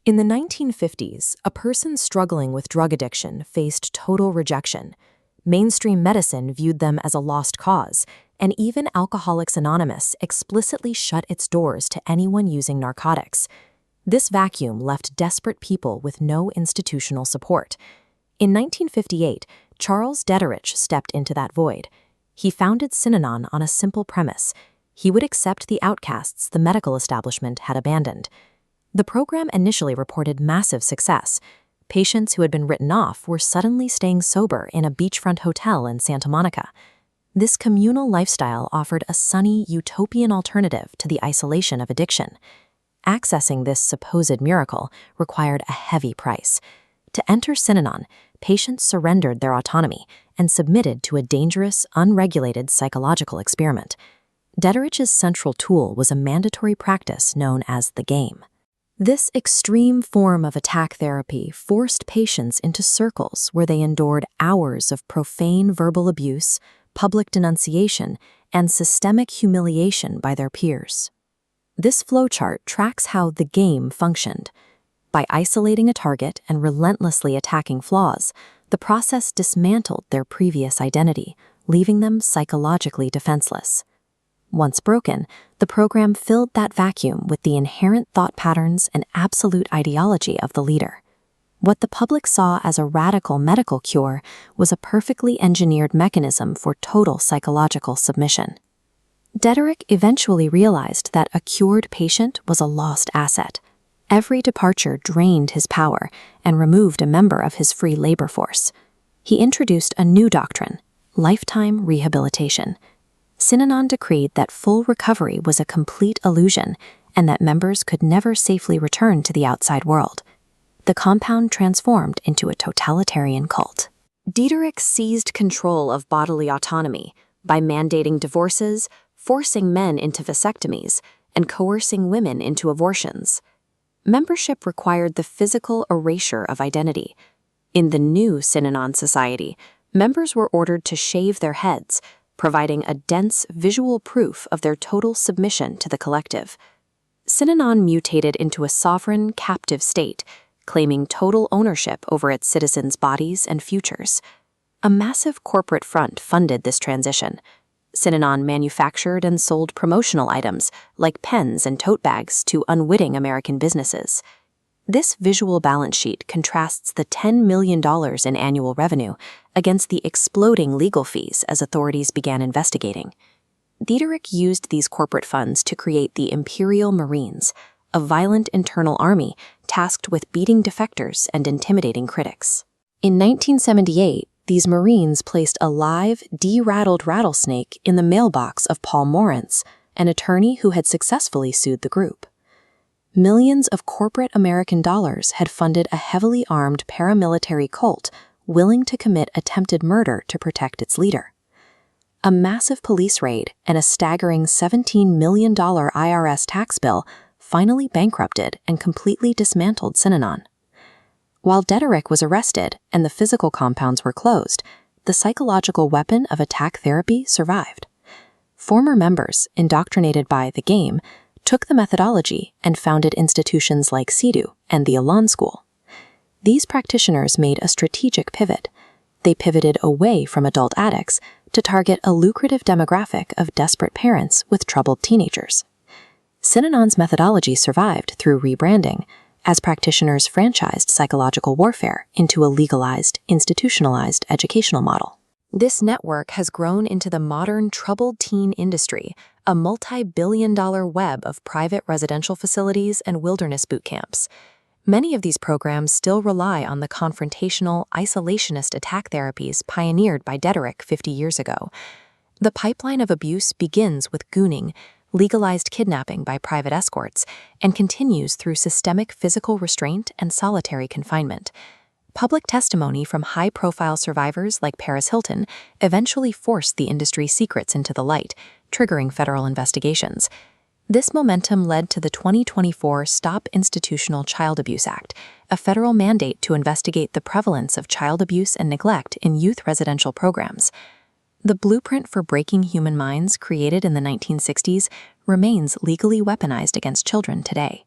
In the 1950s, a person struggling with drug addiction faced total rejection. Mainstream medicine viewed them as a lost cause, and even Alcoholics Anonymous explicitly shut its doors to anyone using narcotics. This vacuum left desperate people with no institutional support. In 1958, Charles Dederich stepped into that void. He founded Synanon on a simple premise: he would accept the outcasts the medical establishment had abandoned. The program initially reported massive success. Patients who had been written off were suddenly staying sober in a beachfront hotel in Santa Monica. This communal lifestyle offered a sunny, utopian alternative to the isolation of addiction. Accessing this supposed miracle required a heavy price. To enter Synanon, patients surrendered their autonomy and submitted to a dangerous, unregulated psychological experiment. Dederich's central tool was a mandatory practice known as the game. This extreme form of attack therapy forced patients into circles where they endured hours of profane verbal abuse, public denunciation, and systemic humiliation by their peers. This flowchart tracks how the game functioned. By isolating a target and relentlessly attacking flaws, the process dismantled their previous identity, leaving them psychologically defenseless. Once broken, the program filled that vacuum with the inherent thought patterns and absolute ideology of the leader. What the public saw as a radical medical cure was a perfectly engineered mechanism for total psychological submission. Dederich eventually realized that a cured patient was a lost asset. Every departure drained his power and removed a member of his free labor force. He introduced a new doctrine: lifetime rehabilitation. Synanon decreed that full recovery was a complete illusion and that members could never safely return to the outside world. The compound transformed into a totalitarian cult. Dederich seized control of bodily autonomy by mandating divorces, forcing men into vasectomies, and coercing women into abortions. Membership required the physical erasure of identity. In the new Synanon society, members were ordered to shave their heads, providing a dense visual proof of their total submission to the collective. Synanon mutated into a sovereign, captive state, claiming total ownership over its citizens' bodies and futures. A massive corporate front funded this transition. Synanon manufactured and sold promotional items like pens and tote bags to unwitting American businesses. This visual balance sheet contrasts the $10 million in annual revenue against the exploding legal fees as authorities began investigating. Dederich used these corporate funds to create the Imperial Marines, a violent internal army tasked with beating defectors and intimidating critics. In 1978, these Marines placed a live, de-rattled rattlesnake in the mailbox of Paul Morantz, an attorney who had successfully sued the group. Millions of corporate American dollars had funded a heavily armed paramilitary cult willing to commit attempted murder to protect its leader. A massive police raid and a staggering $17 million IRS tax bill finally bankrupted and completely dismantled Synanon. While Dederich was arrested and the physical compounds were closed, the psychological weapon of attack therapy survived. Former members, indoctrinated by the game, took the methodology and founded institutions like CEDU and the Élan school. These practitioners made a strategic pivot. They pivoted away from adult addicts to target a lucrative demographic of desperate parents with troubled teenagers. Synanon's methodology survived through rebranding, as practitioners franchised psychological warfare into a legalized, institutionalized educational model. This network has grown into the modern troubled teen industry, a multi-billion-dollar web of private residential facilities and wilderness boot camps. Many of these programs still rely on the confrontational, isolationist attack therapies pioneered by Dederich 50 years ago. The pipeline of abuse begins with gooning, legalized kidnapping by private escorts, and continues through systemic physical restraint and solitary confinement. Public testimony from high-profile survivors like Paris Hilton eventually forced the industry's secrets into the light, triggering federal investigations. This momentum led to the 2024 Stop Institutional Child Abuse Act, a federal mandate to investigate the prevalence of child abuse and neglect in youth residential programs. The blueprint for breaking human minds created in the 1960s remains legally weaponized against children today.